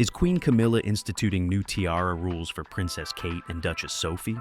Is Queen Camilla instituting new tiara rules for Princess Kate and Duchess Sophie?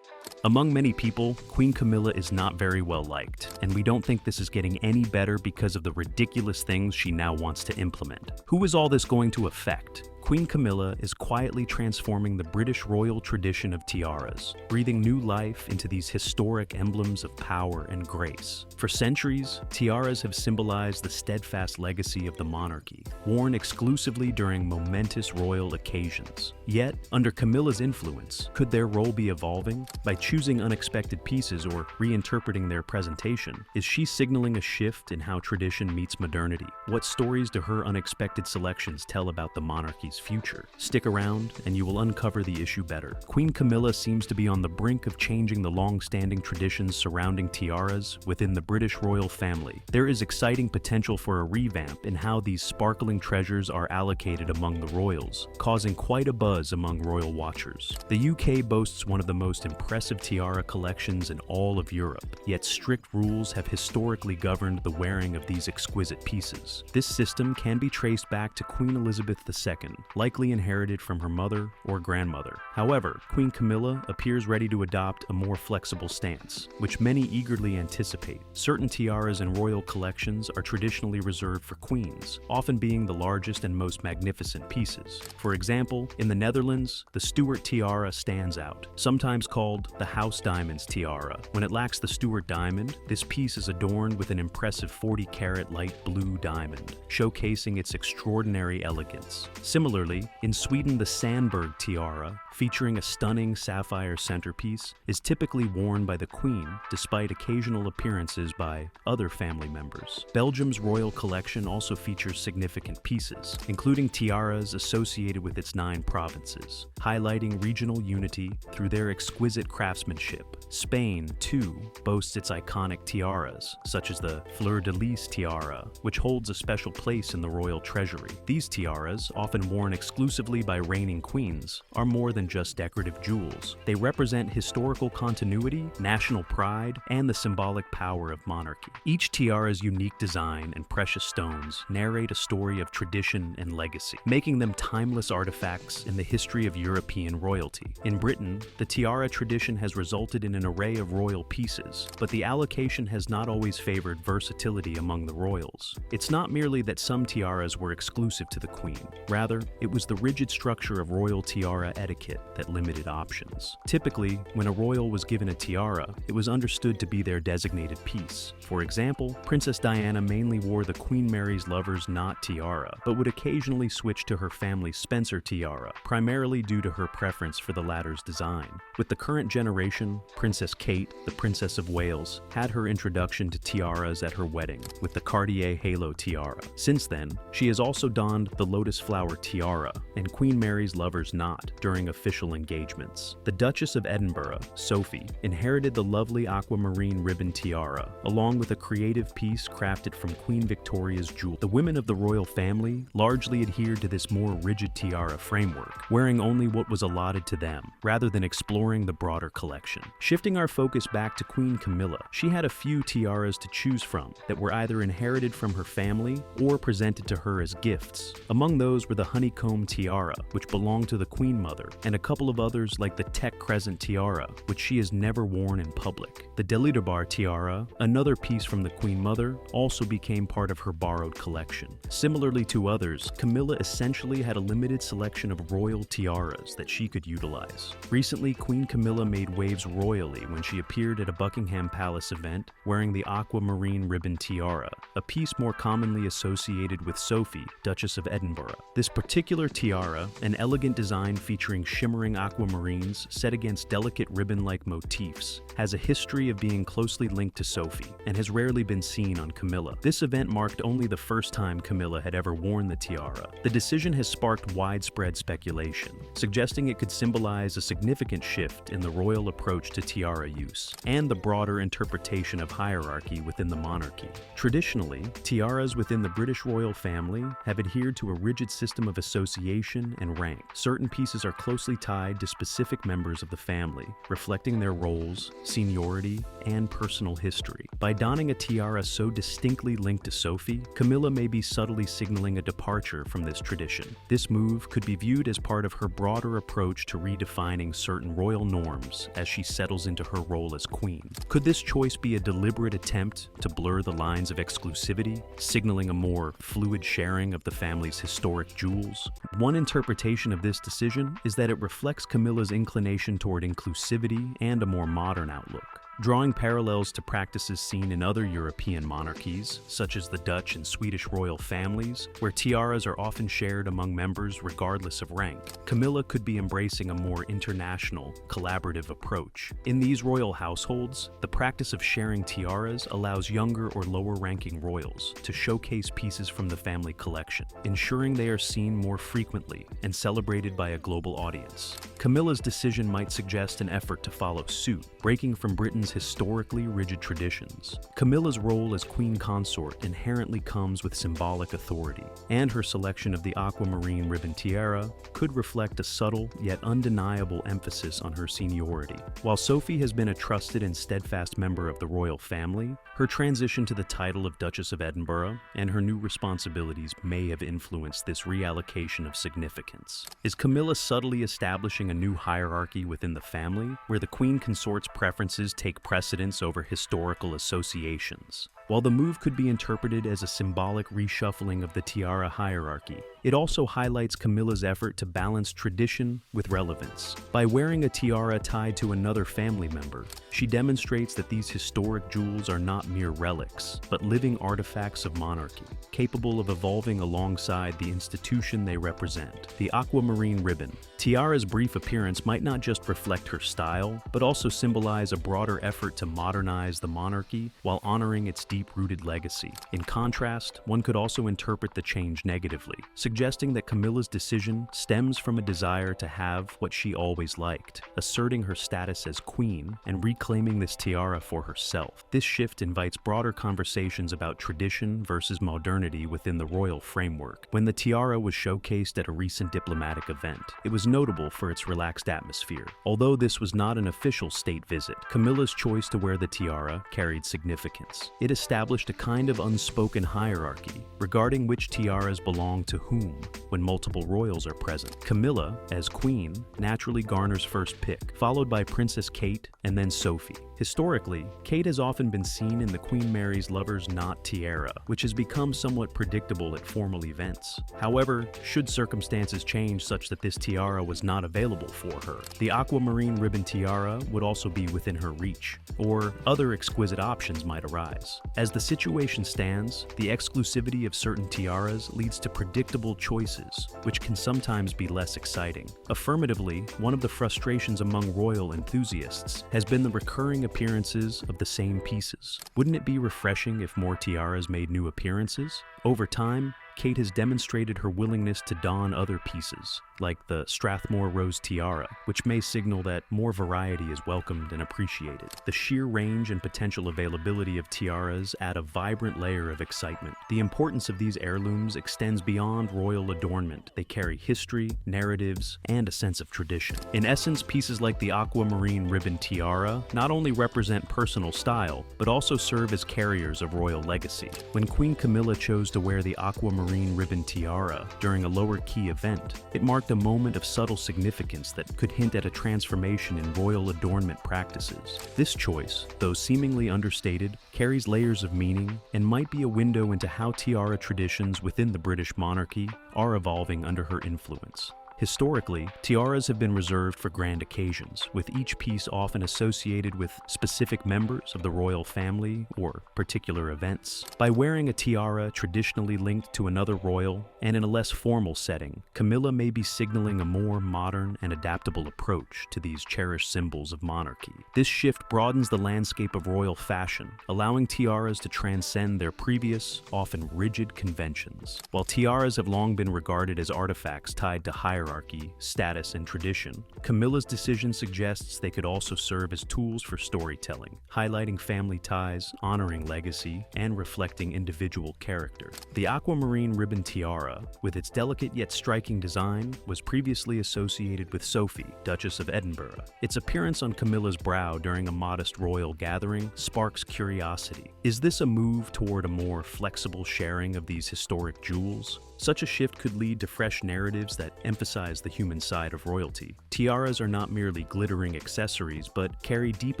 Among many people, Queen Camilla is not very well liked, and we don't think this is getting any better because of the ridiculous things she now wants to implement. Who is all this going to affect? Queen Camilla is quietly transforming the British royal tradition of tiaras, breathing new life into these historic emblems of power and grace. For centuries, tiaras have symbolized the steadfast legacy of the monarchy, worn exclusively during momentous royal occasions. Yet, under Camilla's influence, could their role be evolving? By choosing unexpected pieces or reinterpreting their presentation, is she signaling a shift in how tradition meets modernity? What stories do her unexpected selections tell about the monarchy's future? Stick around and you will uncover the issue better. Queen Camilla seems to be on the brink of changing the long-standing traditions surrounding tiaras within the British royal family. There is exciting potential for a revamp in how these sparkling treasures are allocated among the royals, causing quite a buzz among royal watchers. The UK boasts one of the most impressive tiara collections in all of Europe, yet strict rules have historically governed the wearing of these exquisite pieces. This system can be traced back to Queen Elizabeth II, likely inherited from her mother or grandmother. However, Queen Camilla appears ready to adopt a more flexible stance, which many eagerly anticipate. Certain tiaras in royal collections are traditionally reserved for queens, often being the largest and most magnificent pieces. For example, in the Netherlands, the Stuart tiara stands out, sometimes called the House Diamonds tiara. When it lacks the Stuart diamond, this piece is adorned with an impressive 40-carat light blue diamond, showcasing its extraordinary elegance. Similarly, in Sweden, the Sandberg tiara, featuring a stunning sapphire centerpiece, is typically worn by the Queen, despite occasional appearances by other family members. Belgium's royal collection also features significant pieces, including tiaras associated with its 9 provinces, highlighting regional unity through their exquisite craftsmanship. Spain, too, boasts its iconic tiaras, such as the fleur-de-lis tiara, which holds a special place in the royal treasury. These tiaras, often worn exclusively by reigning queens, are more than just decorative jewels. They represent historical continuity, national pride, and the symbolic power of monarchy. Each tiara's unique design and precious stones narrate a story of tradition and legacy, making them timeless artifacts in the history of European royalty. In Britain, the tiara tradition has resulted in an array of royal pieces, but the allocation has not always favored versatility among the royals. It's not merely that some tiaras were exclusive to the Queen. Rather, it was the rigid structure of royal tiara etiquette that limited options. Typically, when a royal was given a tiara, it was understood to be their designated piece. For example, Princess Diana mainly wore the Queen Mary's lover's knot tiara, but would occasionally switch to her family's Spencer tiara, primarily due to her preference for the latter's design. With the current generation, Princess Kate, the Princess of Wales, had her introduction to tiaras at her wedding with the Cartier Halo tiara. Since then, she has also donned the lotus flower tiara and Queen Mary's lover's knot during official engagements. The Duchess of Edinburgh, Sophie, inherited the lovely aquamarine ribbon tiara, along with a creative piece crafted from Queen Victoria's jewel. The women of the royal family largely adhered to this more rigid tiara framework, wearing only what was allotted to them, rather than exploring the broader collection. Shifting our focus back to Queen Camilla, she had a few tiaras to choose from that were either inherited from her family or presented to her as gifts. Among those were the honeycomb tiara, which belonged to the Queen Mother, and a couple of others like the Tech Crescent tiara, which she has never worn in public. The Delitabar tiara, another piece from the Queen Mother, also became part of her borrowed collection. Similarly to others, Camilla essentially had a limited selection of royal tiaras that she could utilize. Recently, Queen Camilla made waves royally when she appeared at a Buckingham Palace event wearing the aquamarine ribbon tiara, a piece more commonly associated with Sophie, Duchess of Edinburgh. This particular tiara, an elegant design featuring shimmering aquamarines set against delicate ribbon-like motifs, has a history of being closely linked to Sophie and has rarely been seen on Camilla. This event marked only the first time Camilla had ever worn the tiara. The decision has sparked widespread speculation, suggesting it could symbolize a significant shift in the royal approach to tiara use and the broader interpretation of hierarchy within the monarchy. Traditionally, tiaras within the British royal family have adhered to a rigid system of association and rank. Certain pieces are closely tied to specific members of the family, reflecting their roles, seniority, and personal history. By donning a tiara so distinctly linked to Sophie, Camilla may be subtly signaling a departure from this tradition. This move could be viewed as part of her broader approach to redefining certain royal norms as she settles into her role as queen. Could this choice be a deliberate attempt to blur the lines of exclusivity, signaling a more fluid sharing of the family's historic jewels? One interpretation of this decision is that it reflects Camilla's inclination toward inclusivity and a more modern outlook. Drawing parallels to practices seen in other European monarchies, such as the Dutch and Swedish royal families, where tiaras are often shared among members regardless of rank, Camilla could be embracing a more international, collaborative approach. In these royal households, the practice of sharing tiaras allows younger or lower-ranking royals to showcase pieces from the family collection, ensuring they are seen more frequently and celebrated by a global audience. Camilla's decision might suggest an effort to follow suit, breaking from Britain's historically rigid traditions. Camilla's role as queen consort inherently comes with symbolic authority, and her selection of the aquamarine ribbon tiara could reflect a subtle yet undeniable emphasis on her seniority. While Sophie has been a trusted and steadfast member of the royal family, her transition to the title of Duchess of Edinburgh and her new responsibilities may have influenced this reallocation of significance. Is Camilla subtly establishing a new hierarchy within the family, where the queen consort's preferences take precedence over historical associations? While the move could be interpreted as a symbolic reshuffling of the tiara hierarchy, it also highlights Camilla's effort to balance tradition with relevance. By wearing a tiara tied to another family member, she demonstrates that these historic jewels are not mere relics, but living artifacts of monarchy, capable of evolving alongside the institution they represent. The aquamarine ribbon. Tiara's brief appearance might not just reflect her style, but also symbolize a broader effort to modernize the monarchy while honoring its deep-rooted legacy. In contrast, one could also interpret the change negatively, suggesting that Camilla's decision stems from a desire to have what she always liked, asserting her status as queen and reclaiming this tiara for herself. This shift invites broader conversations about tradition versus modernity within the royal framework. When the tiara was showcased at a recent diplomatic event, it was notable for its relaxed atmosphere. Although this was not an official state visit, Camilla's choice to wear the tiara carried significance. It established a kind of unspoken hierarchy regarding which tiaras belong to whom when multiple royals are present. Camilla, as queen, naturally garners first pick, followed by Princess Kate and then Sophie. Historically, Kate has often been seen in the Queen Mary's Lover's Knot tiara, which has become somewhat predictable at formal events. However, should circumstances change such that this tiara was not available for her, the aquamarine ribbon tiara would also be within her reach, or other exquisite options might arise. As the situation stands, the exclusivity of certain tiaras leads to predictable choices, which can sometimes be less exciting. Affirmatively, one of the frustrations among royal enthusiasts has been the recurring appearances of the same pieces. Wouldn't it be refreshing if more tiaras made new appearances? Over time, Kate has demonstrated her willingness to don other pieces, like the Strathmore Rose tiara, which may signal that more variety is welcomed and appreciated. The sheer range and potential availability of tiaras add a vibrant layer of excitement. The importance of these heirlooms extends beyond royal adornment. They carry history, narratives, and a sense of tradition. In essence, pieces like the aquamarine ribbon tiara not only represent personal style, but also serve as carriers of royal legacy. When Queen Camilla chose to wear the aquamarine ribbon tiara during a lower-key event, it marked a moment of subtle significance that could hint at a transformation in royal adornment practices. This choice, though seemingly understated, carries layers of meaning and might be a window into how tiara traditions within the British monarchy are evolving under her influence. Historically, tiaras have been reserved for grand occasions, with each piece often associated with specific members of the royal family or particular events. By wearing a tiara traditionally linked to another royal and in a less formal setting, Camilla may be signaling a more modern and adaptable approach to these cherished symbols of monarchy. This shift broadens the landscape of royal fashion, allowing tiaras to transcend their previous, often rigid conventions. While tiaras have long been regarded as artifacts tied to hierarchy hierarchy, status, and tradition, Camilla's decision suggests they could also serve as tools for storytelling, highlighting family ties, honoring legacy, and reflecting individual character. The aquamarine ribbon tiara, with its delicate yet striking design, was previously associated with Sophie, Duchess of Edinburgh. Its appearance on Camilla's brow during a modest royal gathering sparks curiosity. Is this a move toward a more flexible sharing of these historic jewels? Such a shift could lead to fresh narratives that emphasize the human side of royalty. Tiaras are not merely glittering accessories, but carry deep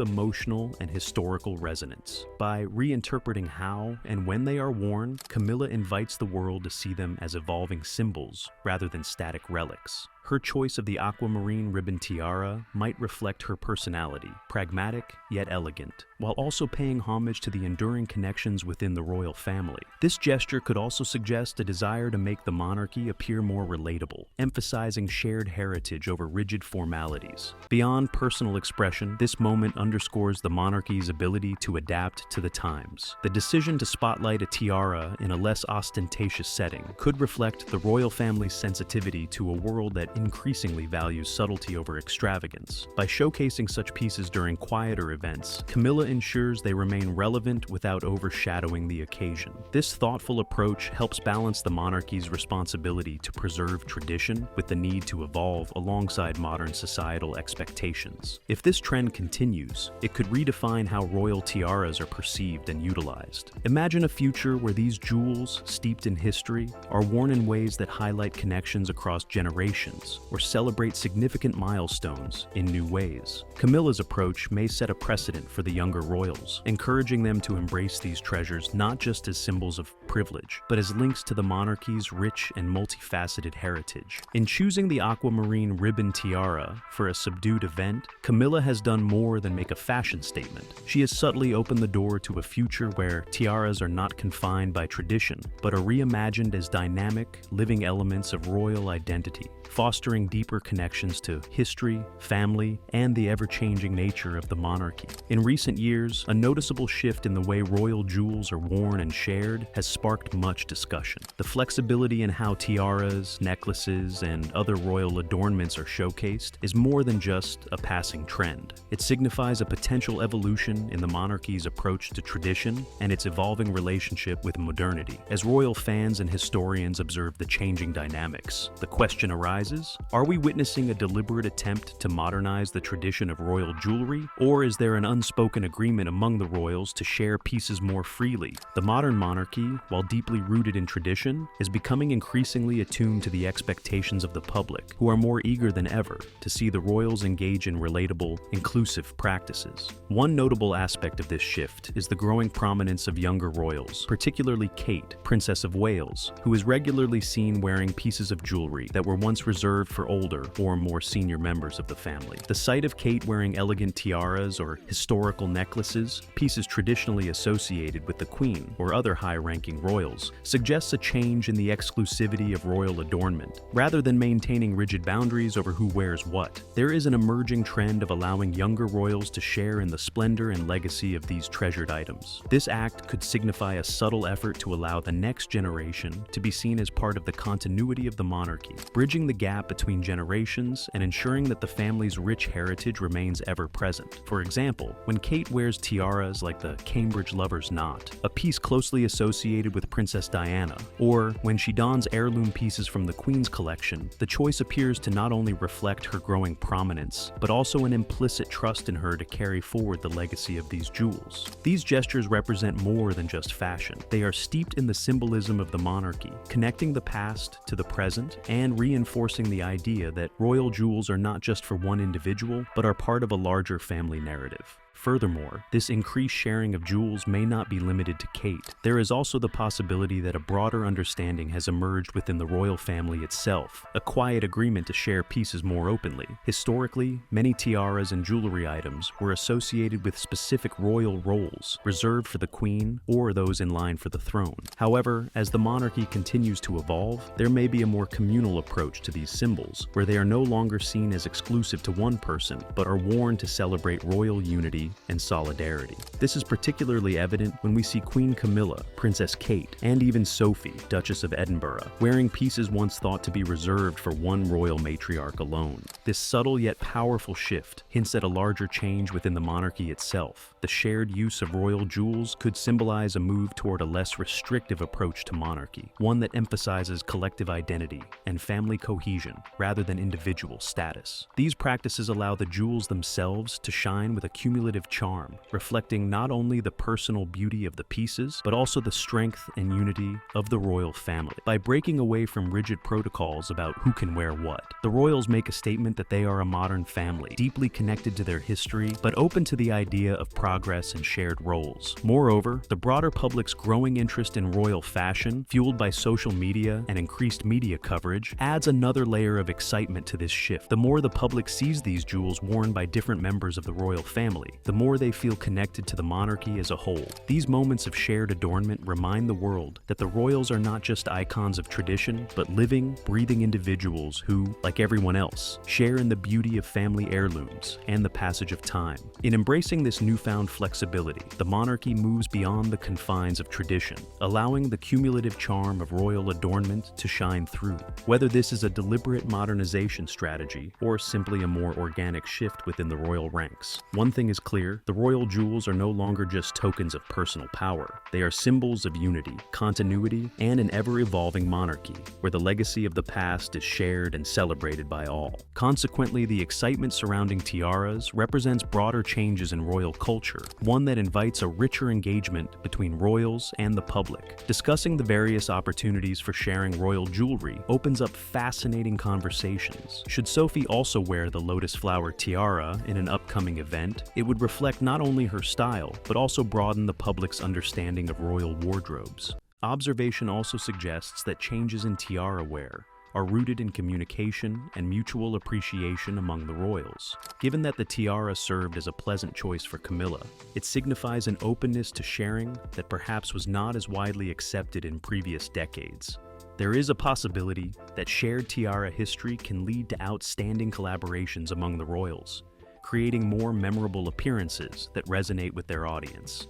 emotional and historical resonance. By reinterpreting how and when they are worn, Camilla invites the world to see them as evolving symbols rather than static relics. Her choice of the aquamarine ribbon tiara might reflect her personality, pragmatic yet elegant, while also paying homage to the enduring connections within the royal family. This gesture could also suggest a desire to make the monarchy appear more relatable, emphasizing shared heritage over rigid formalities. Beyond personal expression, this moment underscores the monarchy's ability to adapt to the times. The decision to spotlight a tiara in a less ostentatious setting could reflect the royal family's sensitivity to a world that increasingly values subtlety over extravagance. By showcasing such pieces during quieter events, Camilla ensures they remain relevant without overshadowing the occasion. This thoughtful approach helps balance the monarchy's responsibility to preserve tradition with the need to evolve alongside modern societal expectations. If this trend continues, it could redefine how royal tiaras are perceived and utilized. Imagine a future where these jewels, steeped in history, are worn in ways that highlight connections across generations or celebrate significant milestones in new ways. Camilla's approach may set a precedent for the younger royals, encouraging them to embrace these treasures not just as symbols of privilege, but as links to the monarchy's rich and multifaceted heritage. In choosing the aquamarine ribbon tiara for a subdued event, Camilla has done more than make a fashion statement. She has subtly opened the door to a future where tiaras are not confined by tradition, but are reimagined as dynamic, living elements of royal identity, fostering deeper connections to history, family, and the ever-changing nature of the monarchy. In recent years, a noticeable shift in the way royal jewels are worn and shared has sparked much discussion. The flexibility in how tiaras, necklaces, and other royal adornments are showcased is more than just a passing trend. It signifies a potential evolution in the monarchy's approach to tradition and its evolving relationship with modernity. As royal fans and historians observe the changing dynamics, the question arises, are we witnessing a deliberate attempt to modernize the tradition of royal jewelry, or is there an unspoken agreement among the royals to share pieces more freely? The modern monarchy, while deeply rooted in tradition, is becoming increasingly attuned to the expectations of the public, who are more eager than ever to see the royals engage in relatable, inclusive practices. One notable aspect of this shift is the growing prominence of younger royals, particularly Kate, Princess of Wales, who is regularly seen wearing pieces of jewelry that were once reserved for older or more senior members of the family. The sight of Kate wearing elegant tiaras or historical necklaces, pieces traditionally associated with the Queen or other high-ranking royals, suggests a change in the exclusivity of royal adornment. Rather than maintaining rigid boundaries over who wears what, there is an emerging trend of allowing younger royals to share in the splendor and legacy of these treasured items. This act could signify a subtle effort to allow the next generation to be seen as part of the continuity of the monarchy, bridging the gap between generations and ensuring that the family's rich heritage remains ever present. For example, when Kate wears tiaras like the Cambridge Lover's Knot, a piece closely associated with Princess Diana, or when she dons heirloom pieces from the Queen's collection, the choice appears to not only reflect her growing prominence, but also an implicit trust in her to carry forward the legacy of these jewels. These gestures represent more than just fashion. They are steeped in the symbolism of the monarchy, connecting the past to the present and reinforcing the idea that royal jewels are not just for one individual, but are part of a larger family narrative. Furthermore, this increased sharing of jewels may not be limited to Kate. There is also the possibility that a broader understanding has emerged within the royal family itself, a quiet agreement to share pieces more openly. Historically, many tiaras and jewelry items were associated with specific royal roles, reserved for the Queen or those in line for the throne. However, as the monarchy continues to evolve, there may be a more communal approach to these symbols, where they are no longer seen as exclusive to one person, but are worn to celebrate royal unity and solidarity. This is particularly evident when we see Queen Camilla, Princess Kate, and even Sophie, Duchess of Edinburgh, wearing pieces once thought to be reserved for one royal matriarch alone. This subtle yet powerful shift hints at a larger change within the monarchy itself. The shared use of royal jewels could symbolize a move toward a less restrictive approach to monarchy, one that emphasizes collective identity and family cohesion rather than individual status. These practices allow the jewels themselves to shine with a cumulative charm, reflecting not only the personal beauty of the pieces, but also the strength and unity of the royal family. By breaking away from rigid protocols about who can wear what, the royals make a statement that they are a modern family, deeply connected to their history, but open to the idea of progress and shared roles. Moreover, the broader public's growing interest in royal fashion, fueled by social media and increased media coverage, adds another layer of excitement to this shift. The more the public sees these jewels worn by different members of the royal family, the more they feel connected to the monarchy as a whole. These moments of shared adornment remind the world that the royals are not just icons of tradition, but living, breathing individuals who, like everyone else, share in the beauty of family heirlooms and the passage of time. In embracing this newfound flexibility, the monarchy moves beyond the confines of tradition, allowing the cumulative charm of royal adornment to shine through. Whether this is a deliberate modernization strategy or simply a more organic shift within the royal ranks, one thing is clear: the royal jewels are no longer just tokens of personal power. They are symbols of unity, continuity, and an ever-evolving monarchy, where the legacy of the past is shared and celebrated by all. Consequently, the excitement surrounding tiaras represents broader changes in royal culture, one that invites a richer engagement between royals and the public. Discussing the various opportunities for sharing royal jewelry opens up fascinating conversations. Should Sophie also wear the lotus flower tiara in an upcoming event, it would reflect not only her style, but also broaden the public's understanding of royal wardrobes. Observation also suggests that changes in tiara wear are rooted in communication and mutual appreciation among the royals. Given that the tiara served as a pleasant choice for Camilla, it signifies an openness to sharing that perhaps was not as widely accepted in previous decades. There is a possibility that shared tiara history can lead to outstanding collaborations among the royals, creating more memorable appearances that resonate with their audience.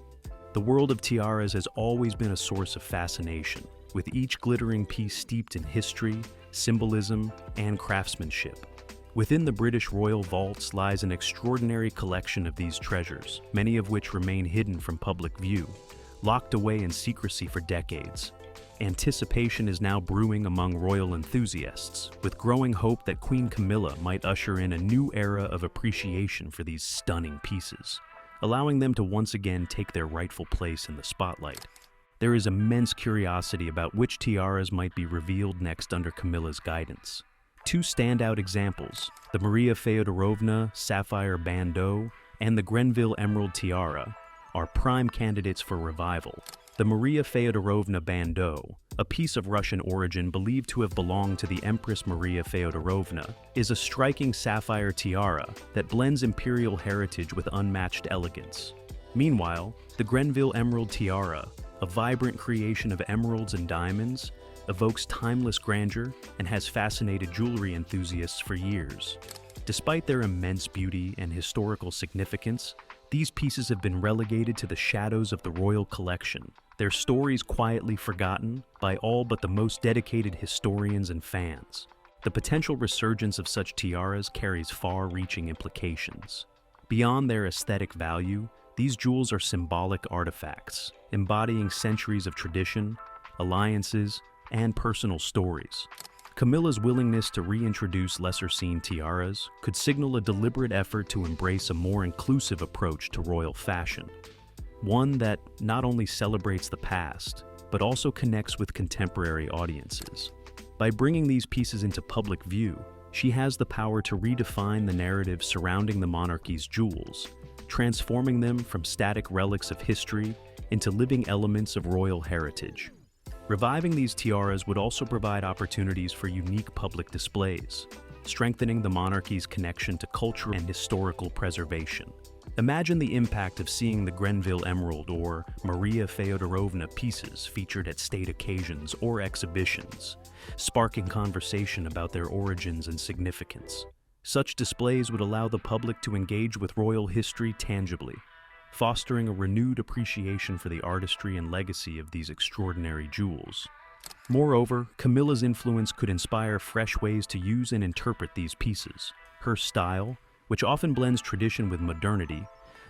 The world of tiaras has always been a source of fascination, with each glittering piece steeped in history, symbolism, and craftsmanship. Within the British royal vaults lies an extraordinary collection of these treasures, many of which remain hidden from public view, locked away in secrecy for decades. Anticipation is now brewing among royal enthusiasts, with growing hope that Queen Camilla might usher in a new era of appreciation for these stunning pieces, allowing them to once again take their rightful place in the spotlight. There is immense curiosity about which tiaras might be revealed next under Camilla's guidance. Two standout examples, the Maria Feodorovna sapphire bandeau and the Grenville emerald tiara, are prime candidates for revival. The Maria Feodorovna bandeau, a piece of Russian origin believed to have belonged to the Empress Maria Feodorovna, is a striking sapphire tiara that blends imperial heritage with unmatched elegance. Meanwhile, the Grenville emerald tiara, a vibrant creation of emeralds and diamonds, evokes timeless grandeur and has fascinated jewelry enthusiasts for years. Despite their immense beauty and historical significance, these pieces have been relegated to the shadows of the royal collection, their stories quietly forgotten by all but the most dedicated historians and fans. The potential resurgence of such tiaras carries far-reaching implications. Beyond their aesthetic value, these jewels are symbolic artifacts, embodying centuries of tradition, alliances, and personal stories. Camilla's willingness to reintroduce lesser-seen tiaras could signal a deliberate effort to embrace a more inclusive approach to royal fashion, one that not only celebrates the past, but also connects with contemporary audiences. By bringing these pieces into public view, she has the power to redefine the narrative surrounding the monarchy's jewels, transforming them from static relics of history into living elements of royal heritage. Reviving these tiaras would also provide opportunities for unique public displays, strengthening the monarchy's connection to culture and historical preservation. Imagine the impact of seeing the Grenville Emerald or Maria Feodorovna pieces featured at state occasions or exhibitions, sparking conversation about their origins and significance. Such displays would allow the public to engage with royal history tangibly, fostering a renewed appreciation for the artistry and legacy of these extraordinary jewels. Moreover, Camilla's influence could inspire fresh ways to use and interpret these pieces. Her style, which often blends tradition with modernity,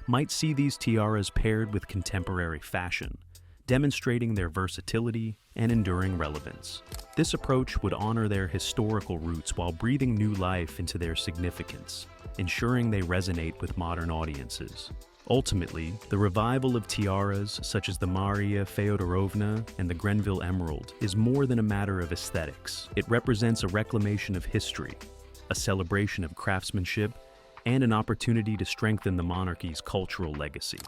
might see these tiaras paired with contemporary fashion, demonstrating their versatility and enduring relevance. This approach would honor their historical roots while breathing new life into their significance, ensuring they resonate with modern audiences. Ultimately, the revival of tiaras such as the Maria Feodorovna and the Grenville Emerald is more than a matter of aesthetics. It represents a reclamation of history, a celebration of craftsmanship, and an opportunity to strengthen the monarchy's cultural legacy.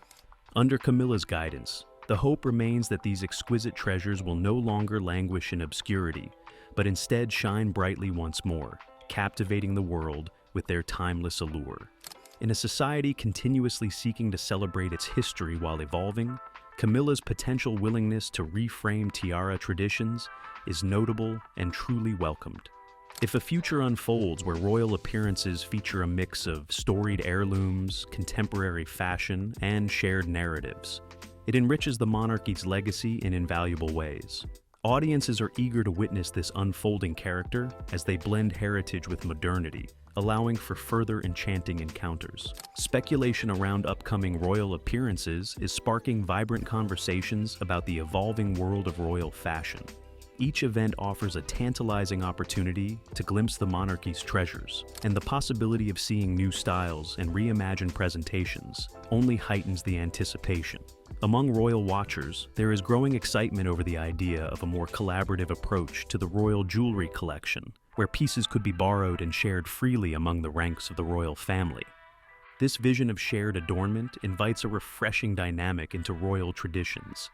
Under Camilla's guidance, the hope remains that these exquisite treasures will no longer languish in obscurity, but instead shine brightly once more, captivating the world with their timeless allure. In a society continuously seeking to celebrate its history while evolving, Camilla's potential willingness to reframe tiara traditions is notable and truly welcomed. If a future unfolds where royal appearances feature a mix of storied heirlooms, contemporary fashion, and shared narratives, it enriches the monarchy's legacy in invaluable ways. Audiences are eager to witness this unfolding character as they blend heritage with modernity, allowing for further enchanting encounters. Speculation around upcoming royal appearances is sparking vibrant conversations about the evolving world of royal fashion. Each event offers a tantalizing opportunity to glimpse the monarchy's treasures, and the possibility of seeing new styles and reimagined presentations only heightens the anticipation. Among royal watchers, there is growing excitement over the idea of a more collaborative approach to the royal jewelry collection, where pieces could be borrowed and shared freely among the ranks of the royal family. This vision of shared adornment invites a refreshing dynamic into royal traditions.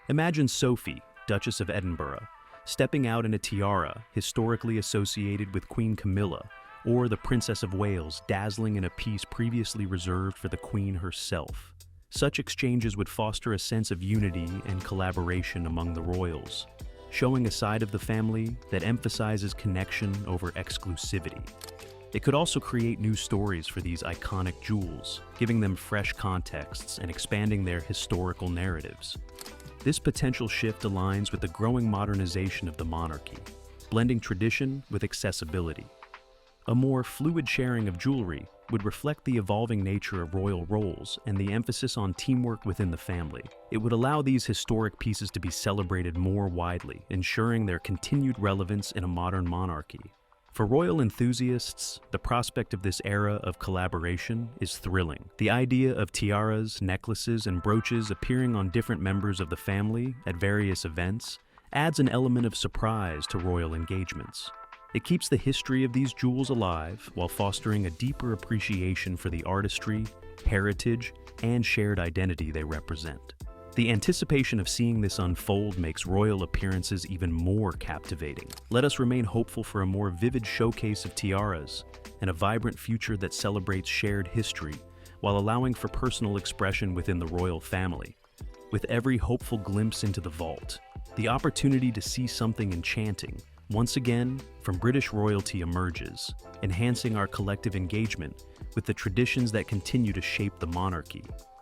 Imagine Sophie, Duchess of Edinburgh, stepping out in a tiara historically associated with Queen Camilla, or the Princess of Wales dazzling in a piece previously reserved for the Queen herself. Such exchanges would foster a sense of unity and collaboration among the royals, showing a side of the family that emphasizes connection over exclusivity. It could also create new stories for these iconic jewels, giving them fresh contexts and expanding their historical narratives. This potential shift aligns with the growing modernization of the monarchy, blending tradition with accessibility. A more fluid sharing of jewelry would reflect the evolving nature of royal roles and the emphasis on teamwork within the family. It would allow these historic pieces to be celebrated more widely, ensuring their continued relevance in a modern monarchy. For royal enthusiasts, the prospect of this era of collaboration is thrilling. The idea of tiaras, necklaces, and brooches appearing on different members of the family at various events adds an element of surprise to royal engagements. It keeps the history of these jewels alive while fostering a deeper appreciation for the artistry, heritage, and shared identity they represent. The anticipation of seeing this unfold makes royal appearances even more captivating. Let us remain hopeful for a more vivid showcase of tiaras and a vibrant future that celebrates shared history while allowing for personal expression within the royal family. With every hopeful glimpse into the vault, the opportunity to see something enchanting once again from British royalty emerges, enhancing our collective engagement with the traditions that continue to shape the monarchy.